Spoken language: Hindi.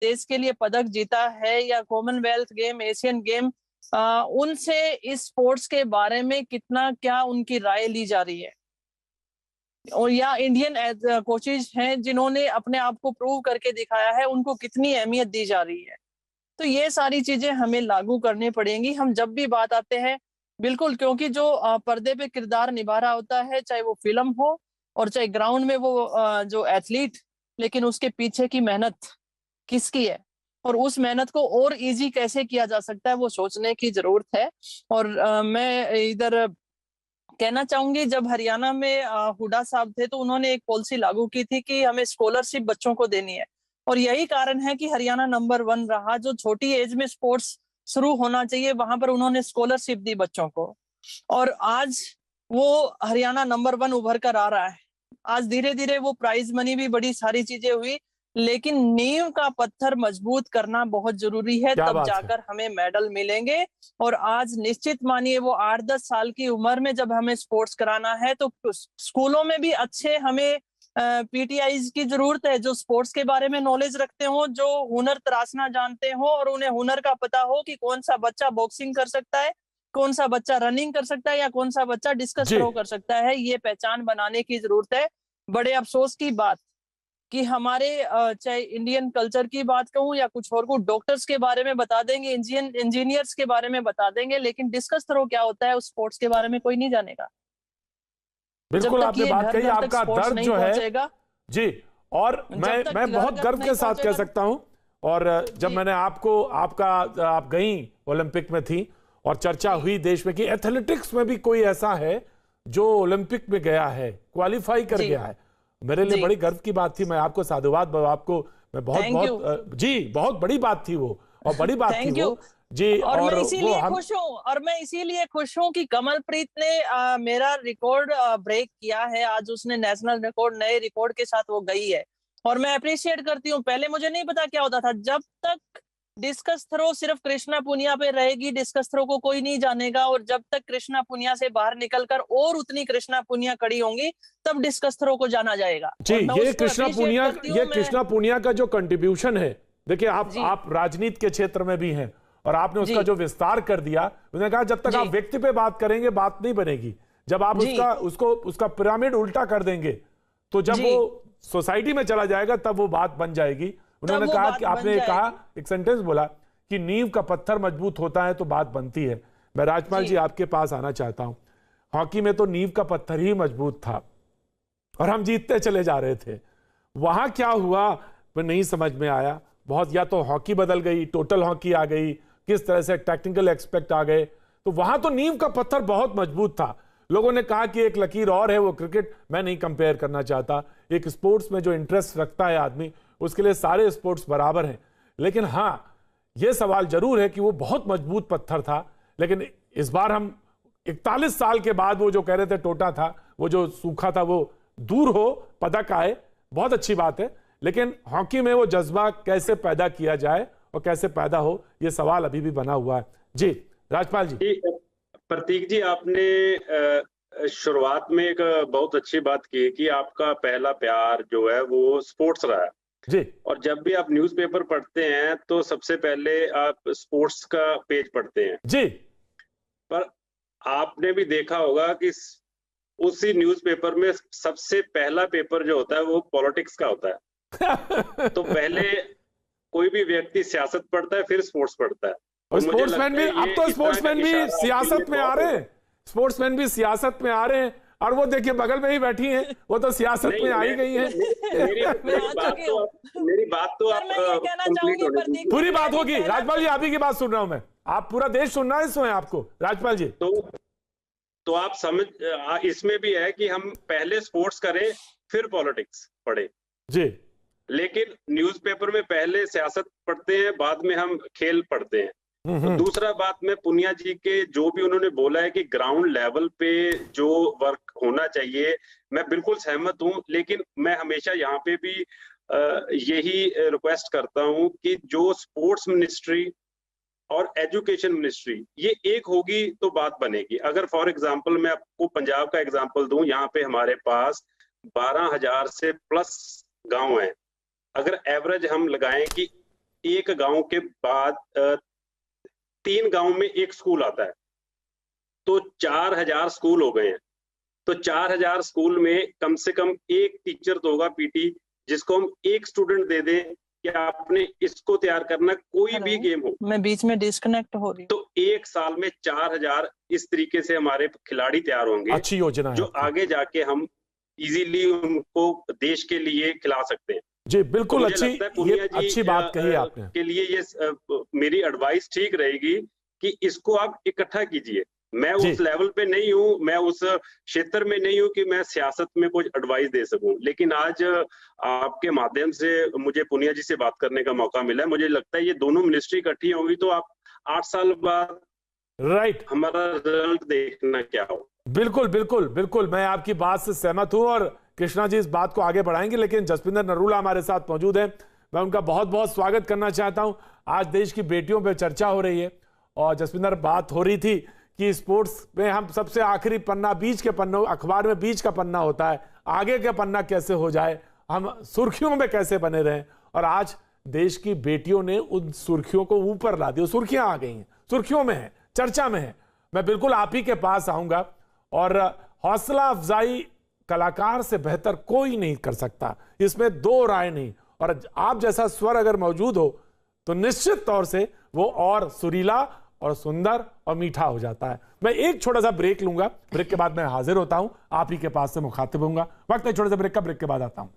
देश के लिए पदक जीता है या कॉमनवेल्थ गेम, एशियन गेम, उनसे इस स्पोर्ट्स के बारे में कितना क्या उनकी राय ली जा रही है, और या इंडियन कोचेज हैं जिन्होंने अपने आप को प्रूव करके दिखाया है, उनको कितनी अहमियत दी जा रही है। तो ये सारी चीजें हमें लागू करनी पड़ेंगी हम जब भी बात आते हैं। बिल्कुल, क्योंकि जो पर्दे पे किरदार निभा रहा होता है, चाहे वो फिल्म हो और चाहे ग्राउंड में वो जो एथलीट, लेकिन उसके पीछे की मेहनत किसकी है और उस मेहनत को और इजी कैसे किया जा सकता है, वो सोचने की जरूरत है। और मैं इधर कहना चाहूंगी, जब हरियाणा में हुड्डा साहब थे तो उन्होंने एक पॉलिसी लागू की थी कि हमें स्कॉलरशिप बच्चों को देनी है, और यही कारण है कि हरियाणा नंबर 1 रहा। जो छोटी एज में स्पोर्ट्स शुरू होना चाहिए वहां पर उन्होंने स्कॉलरशिप दी बच्चों को, और आज वो हरियाणा नंबर 1 उभर कर आ रहा है। आज धीरे धीरे वो प्राइज मनी भी, बड़ी सारी चीजें हुई, लेकिन नींव का पत्थर मजबूत करना बहुत जरूरी है, तब जाकर हमें मेडल मिलेंगे। और आज निश्चित मानिए, वो 8-10 साल की उम्र में जब हमें स्पोर्ट्स कराना है तो स्कूलों में भी अच्छे हमें पीटीआईज की जरूरत है, जो स्पोर्ट्स के बारे में नॉलेज रखते हो, जो हुनर तराशना जानते हो, और उन्हें हुनर का पता हो कि कौन सा बच्चा बॉक्सिंग कर सकता है, कौन सा बच्चा रनिंग कर सकता है, या कौन सा बच्चा डिस्कस थ्रो कर सकता है। ये पहचान बनाने की जरूरत है। बड़े अफसोस की बात कि हमारे चाहे इंडियन कल्चर की बात कहूं या कुछ और को, डॉक्टर्स के बारे में बता देंगे, इंजीनियर्स के बारे में बता देंगे, लेकिन डिस्कस थ्रो क्या होता है उस स्पोर्ट्स के बारे में कोई नहीं जानेगा। बिल्कुल आपने बात कही, आपका दर्द जो है जी, और मैं बहुत गर्व के साथ कह सकता हूं। और जब मैंने आप गई ओलंपिक में थी और चर्चा हुई देश में कि एथलेटिक्स में भी कोई ऐसा है जो ओलंपिक में गया है, क्वालिफाई कर गया है, मेरे लिए बड़ी गर्व की बात थी। मैं आपको साधुवाद, आपको मैं बहुत बड़ी बात थी वो, और बड़ी बात थी वो जी। और मैं इसीलिए खुश हूँ, और मैं इसीलिए खुश हूँ कि कमलप्रीत ने मेरा रिकॉर्ड ब्रेक किया है। आज उसने नेशनल रिकॉर्ड, नए रिकॉर्ड के साथ वो गई है, और मैं अप्रिशिएट करती हूँ। पहले मुझे नहीं पता क्या होता था, जब तक डिस्कस थ्रो सिर्फ कृष्णा पुनिया पे रहेगी, डिस्कस थ्रो को कोई नहीं जानेगा, और जब तक कृष्णा पुनिया से बाहर निकलकर और उतनी कृष्णा पुनिया खड़ी होंगी, तब डिस्कस थ्रो को जाना जाएगा जी। ये कृष्णा पुनिया का जो कंट्रीब्यूशन है, देखिए आप राजनीति के क्षेत्र में भी हैं, और आपने उसका जो विस्तार कर दिया, उसने कहा जब तक आप व्यक्ति पे बात करेंगे बात नहीं बनेगी, जब आप उसका पिरामिड उल्टा कर देंगे तो जब वो सोसाइटी में चला जाएगा तब वो बात बन जाएगी। उन्होंने कहा कि आपने कहा, एक सेंटेंस बोला कि नींव का पत्थर मजबूत होता है तो बात बनती है। मैं राजपाल जी आपके पास आना चाहता हूं। हॉकी में तो नींव का पत्थर ही मजबूत था और हम जीतते चले जा रहे थे, वहां क्या हुआ वो नहीं समझ में आया बहुत। या तो हॉकी बदल गई, टोटल हॉकी आ गई, किस तरह से टेक्निकल एक्सपेक्ट आ गए, तो वहां तो नींव का पत्थर बहुत मजबूत था। लोगों ने कहा कि एक लकीर और है वो क्रिकेट, मैं नहीं कंपेयर करना चाहता। एक स्पोर्ट्स में जो इंटरेस्ट रखता है आदमी, उसके लिए सारे स्पोर्ट्स बराबर हैं, लेकिन हाँ ये सवाल जरूर है कि वो बहुत मजबूत पत्थर था। लेकिन इस बार हम 41 साल के बाद वो जो कह रहे थे टोटा था, वो जो सूखा था, वो दूर हो, पदक आए, बहुत अच्छी बात है। लेकिन हॉकी में वो जज्बा कैसे पैदा किया जाए और कैसे पैदा हो, ये सवाल अभी भी बना हुआ है जी। राजपाल जी। प्रतीक जी, आपने शुरुआत में एक बहुत अच्छी बात की कि आपका पहला प्यार जो है वो स्पोर्ट्स रहा है जी। और जब भी आप न्यूज़पेपर पढ़ते हैं तो सबसे पहले आप स्पोर्ट्स का पेज पढ़ते हैं जी। पर आपने भी देखा होगा कि उसी न्यूज़पेपर में सबसे पहला पेपर जो होता है वो पॉलिटिक्स का होता है। तो पहले कोई भी व्यक्ति सियासत पढ़ता है, फिर स्पोर्ट्स पढ़ता है। और स्पोर्ट्समैन भी, अब तो स्पोर्ट्समैन भी सियासत में आ रहे हैं, स्पोर्ट्समैन भी सियासत में आ रहे हैं। और वो देखिए बगल में ही बैठी हैं, वो तो सियासत में आई गई हैं। मेरी बात तो आप पूरी बात होगी। राजपाल जी आप ही की बात सुन रहा हूं मैं, आप पूरा देश सुन रहा है इसमें आपको। राजपाल जी तो आप समझ, इसमें भी है कि हम पहले स्पोर्ट्स करें फिर पॉलिटिक्स पढ़े जी। लेकिन न्यूज़पेपर में पहले सियासत पढ़ते हैं, बाद में हम खेल पढ़ते हैं। तो दूसरा बात में पुनिया जी के जो भी उन्होंने बोला है कि ग्राउंड लेवल पे जो वर्क होना चाहिए, मैं बिल्कुल सहमत हूं। लेकिन मैं हमेशा यहाँ पे भी यही रिक्वेस्ट करता हूं कि जो स्पोर्ट्स मिनिस्ट्री और एजुकेशन मिनिस्ट्री ये एक होगी तो बात बनेगी। अगर फॉर एग्जांपल मैं आपको पंजाब का एग्जांपल दूं, यहाँ पे हमारे पास 12,000 से प्लस गांव हैं। अगर एवरेज हम लगाएं कि एक गांव के बाद 3 गांव में एक स्कूल आता है, तो 4000 स्कूल हो गए हैं। तो 4000 स्कूल में कम से कम एक टीचर तो होगा पीटी, जिसको हम एक स्टूडेंट दे दें कि आपने इसको तैयार करना, कोई भी गेम हो। मैं बीच में डिस्कनेक्ट हो रही हूँ। तो एक साल में 4000 इस तरीके से हमारे खिलाड़ी तैयार होंगे। अच्छी योजना है, जो आगे जाके हम इजीली उनको देश के लिए खिला सकते हैं। जी बिल्कुल, अच्छी बात कही आपने। के लिए ये मेरी एडवाइस ठीक रहेगी कि इसको आप इकट्ठा कीजिए। मैं उस लेवल पे नहीं हूँ, मैं उस क्षेत्र में नहीं हूँ कि मैं सियासत में कुछ एडवाइस दे सकूं, लेकिन आज आपके माध्यम से मुझे पुनिया जी से बात करने का मौका मिला है। मुझे लगता है ये दोनों मिनिस्ट्री इकट्ठी होंगी तो आप 8 साल बाद हमारा रिजल्ट देखना क्या हो। बिल्कुल बिल्कुल बिल्कुल, मैं आपकी बात से सहमत हूं और कृष्णा जी इस बात को आगे बढ़ाएंगे, लेकिन जसविंदर नरूला हमारे साथ मौजूद है। मैं उनका बहुत बहुत स्वागत करना चाहता हूं। आज देश की बेटियों पर चर्चा हो रही है और जसविंदर, बात हो रही थी कि स्पोर्ट्स में हम सबसे आखिरी पन्ना, बीच के पन्ना, अखबार में बीच का पन्ना होता है, आगे का पन्ना कैसे हो जाए, हम सुर्खियों में कैसे बने रहें। और आज देश की बेटियों ने उन सुर्खियों को ऊपर ला दिया, सुर्खियां आ गई हैं, सुर्खियों में है, चर्चा में है। मैं बिल्कुल आप ही के पास आऊंगा और हौसला अफजाई कलाकार से बेहतर कोई नहीं कर सकता, इसमें दो राय नहीं। और आप जैसा स्वर अगर मौजूद हो तो निश्चित तौर से वो और सुरीला और सुंदर और मीठा हो जाता है। मैं एक छोटा सा ब्रेक लूंगा, ब्रेक के बाद मैं हाजिर होता हूं, आप ही के पास से मुखातिब होऊंगा। वक्त है छोटे से ब्रेक का, ब्रेक के बाद आता हूं।